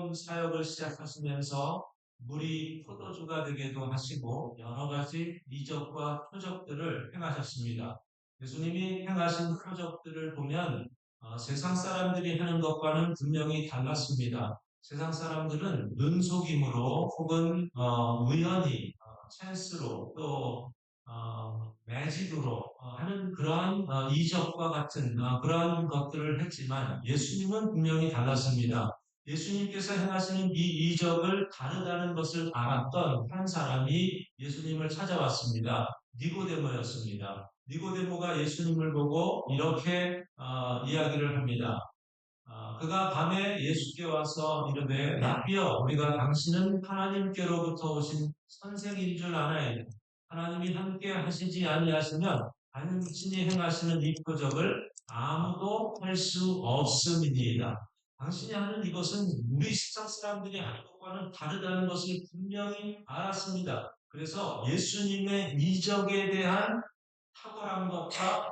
처음 사역을 시작하시면서 물이 포도주가 되게도 하시고 여러 가지 이적과 표적들을 행하셨습니다. 예수님이 행하신 표적들을 보면 세상 사람들이 하는 것과는 분명히 달랐습니다. 세상 사람들은 눈속임으로 혹은 우연히 찬스로 또 매직으로 하는 그러한 이적과 같은 그러한 것들을 했지만 예수님은 분명히 달랐습니다. 예수님께서 행하시는 이 이적을 다르다는 것을 알았던 한 사람이 예수님을 찾아왔습니다. 니고데모였습니다. 니고데모가 예수님을 보고 이렇게 이야기를 합니다. 그가 밤에 예수께 와서 이르되 라비여 우리가 당신은 하나님께로부터 오신 선생인 줄 아나이다. 하나님이 함께 하시지 아니하시면 당신이 행하시는 이 표적을 아무도 할 수 없음이니이다. 당신이 하는 이것은 우리 세상 사람들이 하는 것과는 다르다는 것을 분명히 알았습니다. 그래서 예수님의 이적에 대한 탁월한 것과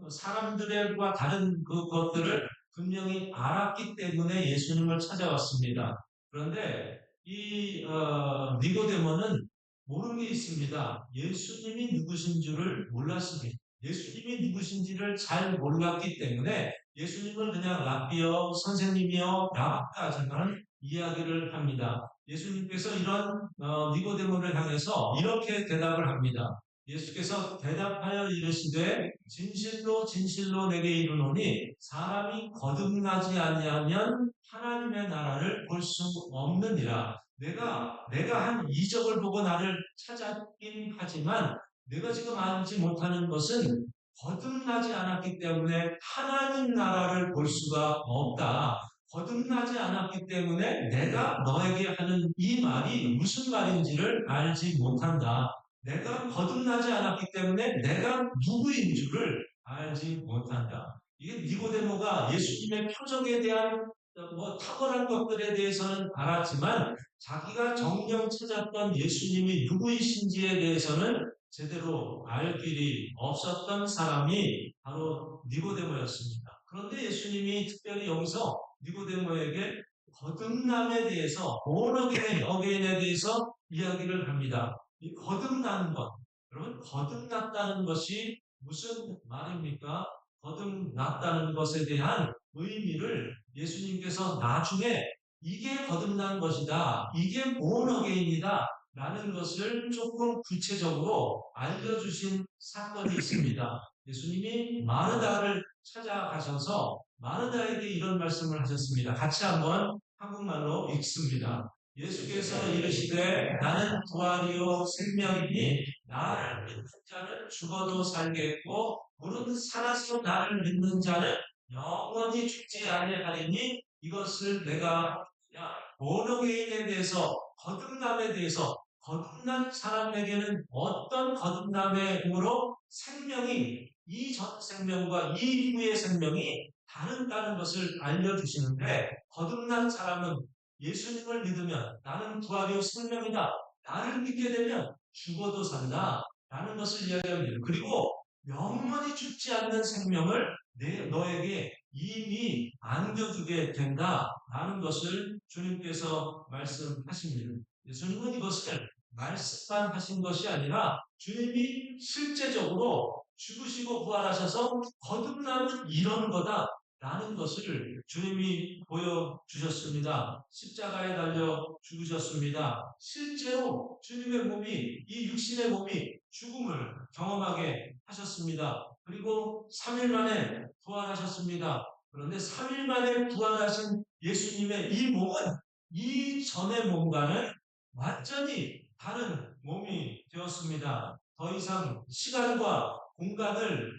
사람들과 다른 그것들을 분명히 알았기 때문에 예수님을 찾아왔습니다. 그런데 이 니고데모는 모르는 게 있습니다. 예수님이 누구신 줄을 몰랐습니다. 예수님이 누구신지를 잘 몰랐기 때문에 예수님을 그냥 라비어 선생님이여 라까지만 이야기를 합니다. 예수님께서 이런 니고데모를 향해서 이렇게 대답을 합니다. 예수께서 대답하여 이르시되 진실로 진실로 내게 이르노니 사람이 거듭나지 아니하면 하나님의 나라를 볼 수 없느니라. 내가 한 이적을 보고 나를 찾았긴 하지만 내가 지금 알지 못하는 것은 거듭나지 않았기 때문에 하나님 나라를 볼 수가 없다. 거듭나지 않았기 때문에 내가 너에게 하는 이 말이 무슨 말인지를 알지 못한다. 내가 거듭나지 않았기 때문에 내가 누구인 줄을 알지 못한다. 이게 니고데모가 예수님의 표적에 대한 탁월한 것들에 대해서는 알았지만 자기가 정녕 찾았던 예수님이 누구이신지에 대해서는 제대로 알 길이 없었던 사람이 바로 니고데모였습니다. 그런데 예수님이 특별히 여기서 니고데모에게 거듭남에 대해서 어게인에 대해서 이야기를 합니다. 이 거듭나는 것. 여러분, 거듭났다는 것이 무슨 말입니까? 거듭났다는 것에 대한 의미를 예수님께서 나중에 이게 거듭난 것이다. 이게 born-again이다. 라는 것을 조금 구체적으로 알려주신 사건이 있습니다. 예수님이 마르다를 찾아가셔서 마르다에게 이런 말씀을 하셨습니다. 같이 한번 한국말로 읽습니다. 예수께서 이르시되 나는 부활이요 생명이니 나를 믿는 자는 죽어도 살겠고 무릇 살아서 나를 믿는 자는 영원히 죽지 아니하리니 이것을 내가 born-again에 대해서 거듭남에 대해서 거듭난 사람에게는 어떤 거듭남의 힘으로 생명이 이 전 생명과 이 후의 생명이 다르다는 것을 알려주시는데 거듭난 사람은 예수님을 믿으면 나는 부활이요 생명이다. 나를 믿게 되면 죽어도 산다. 라는 것을 이야기합니다. 그리고 영원히 죽지 않는 생명을 너에게 이미 안겨주게 된다. 라는 것을 주님께서 말씀하십니다. 예수님은 이것을 말씀만 하신 것이 아니라 주님이 실제적으로 죽으시고 부활하셔서 거듭남은 이런 거다. 라는 것을 주님이 보여주셨습니다. 십자가에 달려 죽으셨습니다. 실제로 주님의 몸이, 이 육신의 몸이 죽음을 경험하게 하셨습니다. 그리고 3일 만에 부활하셨습니다. 그런데 3일 만에 부활하신 예수님의 이 몸은 이전의 몸과는 완전히 다른 몸이 되었습니다. 더 이상 시간과 공간을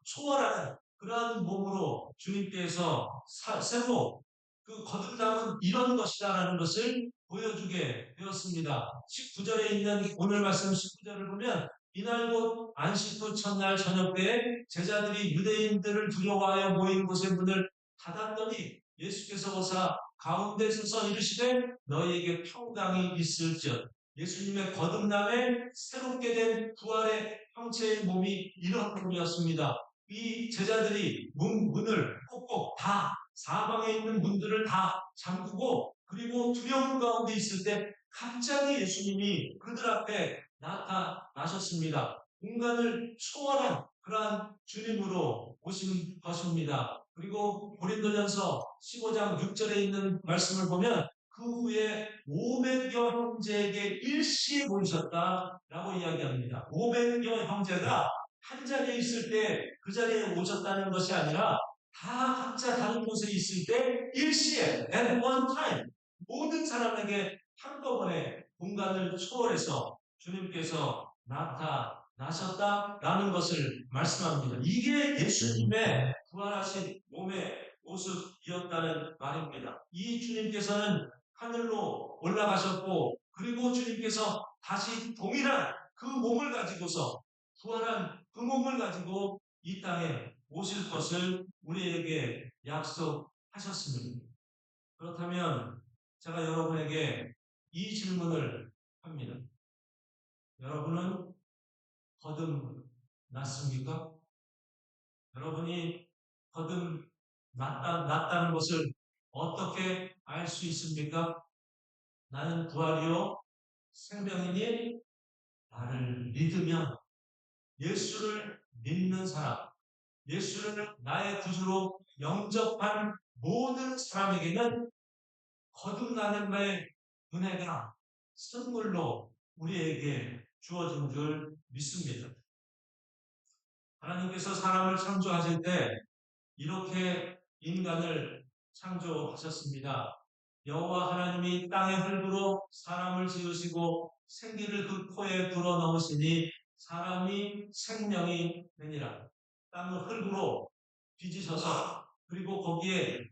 초월하는 그러한 몸으로 주님께서 새로 거듭남은 이런 것이다라는 것을 보여주게 되었습니다. 19절에 있는 오늘 말씀 19절을 보면 이날 곧 안식 후 첫날 저녁 때에 제자들이 유대인들을 두려워하여 모인 곳의 문을 닫았더니 예수께서 오사 가운데 서서 이르시되 너희에게 평강이 있을지어다. 예수님의 거듭남에 새롭게 된 부활의 형체의 몸이 이런 몸이었습니다. 이 제자들이 문을 꼭꼭 다 사방에 있는 문들을 다 잠그고 그리고 두려움 가운데 있을 때 갑자기 예수님이 그들 앞에 나타나셨습니다. 공간을 초월한 그러한 주님으로 오신 것입니다. 그리고 고린도전서 15장 6절에 있는 말씀을 보면 그 후에 500여 형제에게 일시에 보이셨다라고 이야기합니다. 500여 형제가 한 자리에 있을 때 그 자리에 오셨다는 것이 아니라 다 각자 다른 곳에 있을 때 일시에 at one time 모든 사람에게 한꺼번에 공간을 초월해서 주님께서 나타나셨다라는 것을 말씀합니다. 이게 예수님의 부활하신 몸의 모습이었다는 말입니다. 이 주님께서는 하늘로 올라가셨고 그리고 주님께서 다시 동일한 그 몸을 가지고서 부활한 그 몸을 가지고 이 땅에 오실 것을 우리에게 약속하셨습니다. 그렇다면 제가 여러분에게 이 질문을 합니다. 여러분은 거듭났습니까? 여러분이 거듭났다는 것을 어떻게 알 수 있습니까? 나는 부활이요 생명이니 나를 믿으면 예수를 믿는 사람, 예수를 나의 구주로 영접한 모든 사람에게는 거듭나는 바의 은혜가 선물로 우리에게 주어진 줄 믿습니다. 하나님께서 사람을 창조하실 때 이렇게 인간을 창조하셨습니다. 여호와 하나님이 땅의 흙으로 사람을 지으시고 생기를 그 코에 불어넣으시니 사람이 생명이 되니라. 땅의 흙으로 빚으셔서 그리고 거기에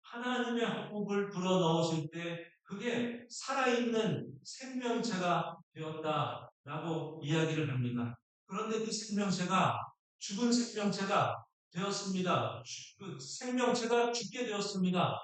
하나님의 호흡을 불어넣으실 때 그게 살아있는 생명체가 되었다라고 이야기를 합니다. 그런데 그 생명체가 죽은 생명체가 되었습니다. 그 생명체가 죽게 되었습니다.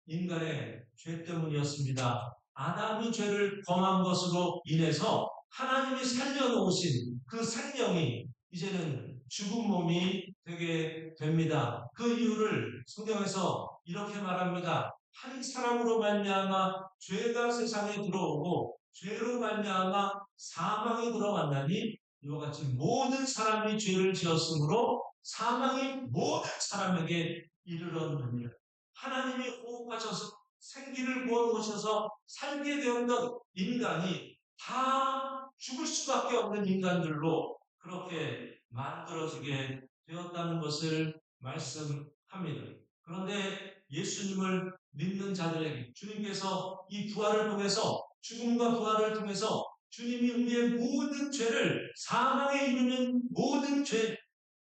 인간의 죄 때문이었습니다. 아담이 죄를 범한 것으로 인해서 하나님이 살려놓으신 그 생명이 이제는 죽은 몸이 되게 됩니다. 그 이유를 성경에서 이렇게 말합니다. 한 사람으로 말미암아 죄가 세상에 들어오고 죄로 말미암아 사망이 들어왔나니 이와 같이 모든 사람이 죄를 지었으므로 사망이 모든 사람에게 이르렀느니라. 하나님이 호흡하셔서 생기를 부어놓으셔서 살게 되었던 인간이 다 죽을 수밖에 없는 인간들로 그렇게 만들어지게 되었다는 것을 말씀합니다. 그런데 예수님을 믿는 자들에게 주님께서 이 부활을 통해서 죽음과 부활을 통해서 주님이 우리의 모든 죄를 사망에 이르는 모든 죄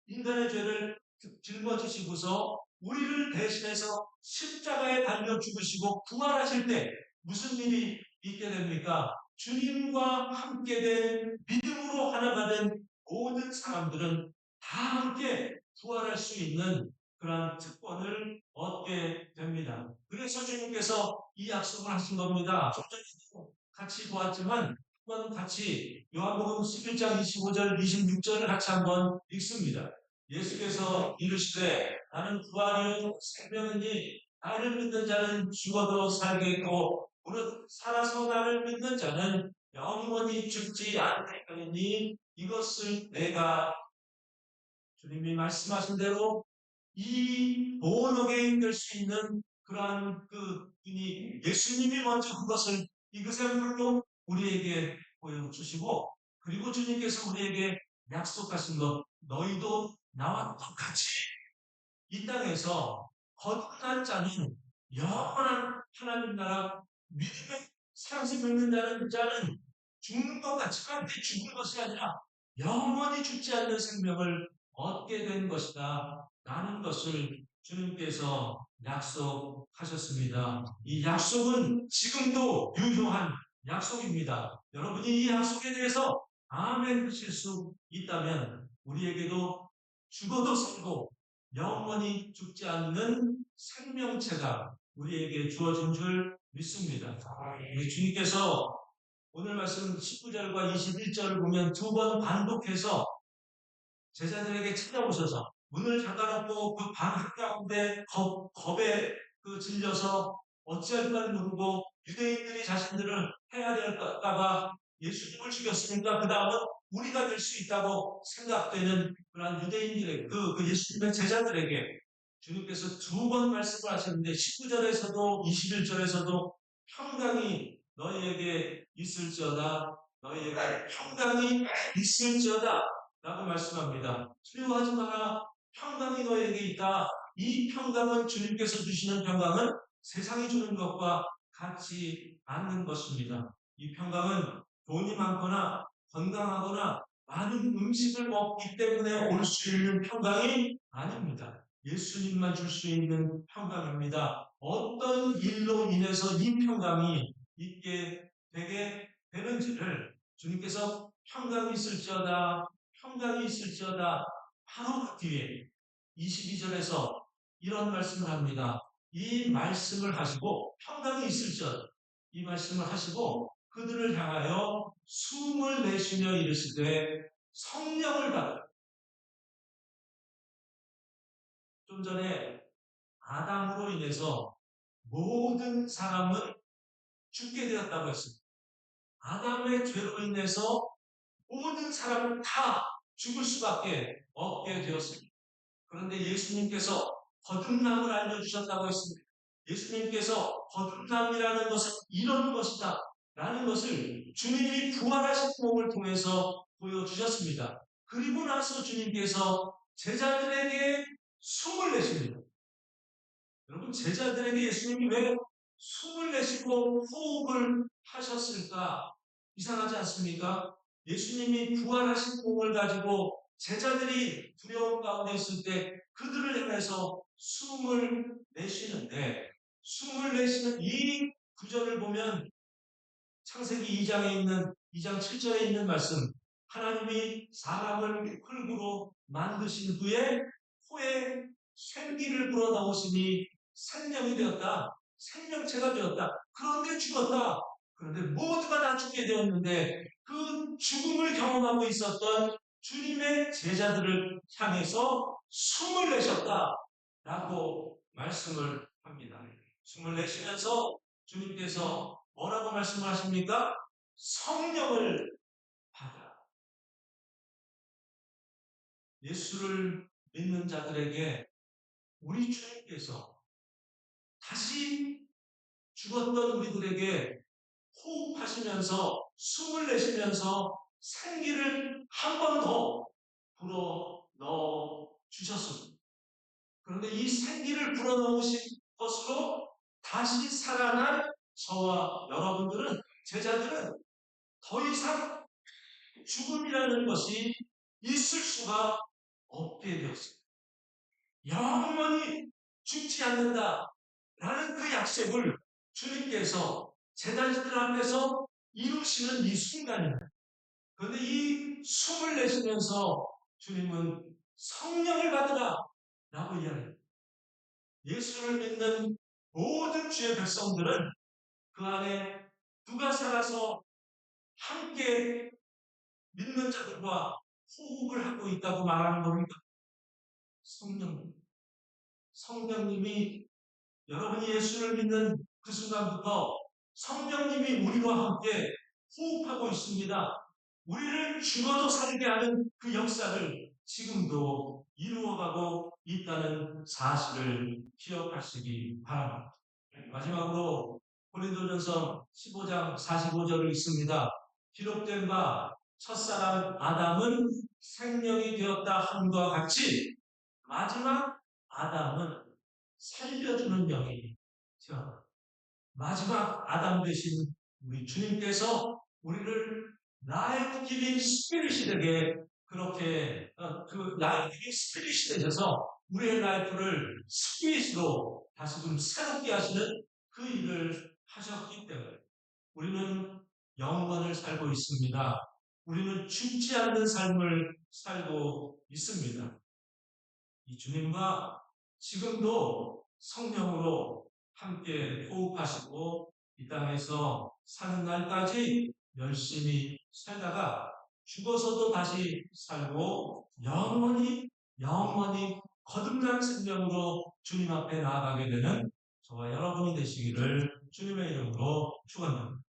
인간의 죄를 짊어지시고서 우리를 대신해서 십자가에 달려 죽으시고 부활하실 때 무슨 일이 있게 됩니까? 주님과 함께 된 믿음으로 하나가 된 모든 사람들은 다 함께 부활할 수 있는 그러한 특권을 얻게 됩니다. 그래서 주님께서 이 약속을 하신 겁니다. 좀 전에 같이 보았지만 한번 같이 요한복음 11장 25절 26절을 같이 한번 읽습니다. 예수께서 이르시되 나는 부활이요 생명이니 나를 믿는 자는 죽어도 살겠고 무릇 살아서 나를 믿는 자는 영원히 죽지 않겠느니 이것을 내가 주님이 말씀하신 대로 이 본어게인 될 수 있는 그러한 그 분이 예수님이 먼저 그것을 이그샘플로 우리에게 보여주시고 그리고 주님께서 우리에게 약속하신 것 너희도 나와 똑같이 이 땅에서 거듭난 자는 영원한 하나님 나라 믿음의 상승 믿는 자는 죽는 것 같지만 죽은 것이 아니라 영원히 죽지 않는 생명을 얻게 된 것이다 라는 것을 주님께서 약속하셨습니다. 이 약속은 지금도 유효한 약속입니다. 여러분이 이 약속에 대해서 아멘 하실 수 있다면 우리에게도 죽어도 살고 영원히 죽지 않는 생명체가 우리에게 주어진 줄 믿습니다. 주님께서 오늘 말씀 19절과 21절을 보면 두 번 반복해서 제자들에게 찾아오셔서 문을 잠가놓고 그 방 한가운데 겁에 질려서 어찌할 바를 모르고 유대인들이 자신들을 해하려할까봐 예수님을 죽였으니까 그 다음은 우리가 될 수 있다고 생각되는 그런 유대인들에게 그 예수님의 제자들에게 주님께서 두 번 말씀을 하셨는데 19절에서도 21절에서도 평강이 너희에게 있을지어다. 너희에게 평강이 있을지어다. 라고 말씀합니다. 두려워하지 마라. 평강이 너희에게 있다. 이 평강은 주님께서 주시는 평강은 세상이 주는 것과 같지 않는 것입니다. 이 평강은 돈이 많거나 건강하거나 많은 음식을 먹기 때문에 올 수 있는 평강이 아닙니다. 예수님만 줄 수 있는 평강입니다. 어떤 일로 인해서 이 평강이 있게 되게 되는지를 주님께서 평강이 있을지어다, 평강이 있을지어다 바로 그 뒤에 22절에서 이런 말씀을 합니다. 이 말씀을 하시고 평강이 있을지어다 이 말씀을 하시고 그들을 향하여 숨을 내쉬며 이르시되 성령을 받으라. 좀 전에 아담으로 인해서 모든 사람은 죽게 되었다고 했습니다. 아담의 죄로 인해서 모든 사람은 다 죽을 수밖에 없게 되었습니다. 그런데 예수님께서 거듭남을 알려주셨다고 했습니다. 예수님께서 거듭남이라는 것은 이런 것이다 라는 것을 주님이 부활하신 몸을 통해서 보여주셨습니다. 그리고 나서 주님께서 제자들에게 숨을 내십니다. 여러분, 제자들에게 예수님이 왜 숨을 내쉬고 호흡을 하셨을까? 이상하지 않습니까? 예수님이 부활하신 몸을 가지고 제자들이 두려움 가운데 있을 때 그들을 향해서 숨을 내쉬는데, 숨을 내쉬는 이 구절을 보면 창세기 2장에 있는 2장 7절에 있는 말씀, 하나님이 사람을 흙으로 만드신 후에 코에 생기를 불어넣으시니 생명이 되었다. 생명체가 되었다. 그런데 죽었다. 그런데 모두가 다 죽게 되었는데 그 죽음을 경험하고 있었던 주님의 제자들을 향해서 숨을 내셨다. 라고 말씀을 합니다. 숨을 내쉬면서 주님께서 뭐라고 말씀을 하십니까? 성령을 받아. 예수를 믿는 자들에게 우리 주님께서 다시 죽었던 우리들에게 호흡하시면서 숨을 내쉬면서 생기를 한 번 더 불어 넣어 주셨습니다. 그런데 이 생기를 불어 넣으신 것으로 다시 살아난 저와 여러분들은, 제자들은 더 이상 죽음이라는 것이 있을 수가 없게 되었습니다. 영원히 죽지 않는다 라는 그 약속을 주님께서 제자들 앞에서 이루시는 이 순간입니다. 그런데 이 숨을 내쉬면서 주님은 성령을 받으라 라고 이야기합니다. 예수를 믿는 모든 주의 백성들은 그 안에 누가 살아서 함께 믿는 자들과 호흡을 하고 있다고 말하는 겁니다. 성령님. 성령님이 여러분이 예수를 믿는 그 순간부터 성령님이 우리와 함께 호흡하고 있습니다. 우리를 죽어도 살게 하는 그 역사를 지금도 이루어가고 있다는 사실을 기억하시기 바랍니다. 마지막으로 고린도전서 15장 45절을 읽습니다. 기록된 바 첫사람 아담은 생명이 되었다 함과 같이 마지막 아담은 살려주는 영이 되었다. 마지막 아담 되신 우리 주님께서 우리를 라이프 기빙 스피릿이 되게 그렇게 그 라이프 기빙 스피릿이 되셔서 우리의 라이프를 스피릿으로 다시금 새롭게 하시는 그 일을 하셨기 때문에 우리는 영원을 살고 있습니다. 우리는 죽지 않는 삶을 살고 있습니다. 이 주님과 지금도 성령으로 함께 호흡하시고 이 땅에서 사는 날까지 열심히 살다가 죽어서도 다시 살고 영원히 영원히 거듭난 생명으로 주님 앞에 나아가게 되는 저와 여러분이 되시기를 주님의 이름으로 축원합니다.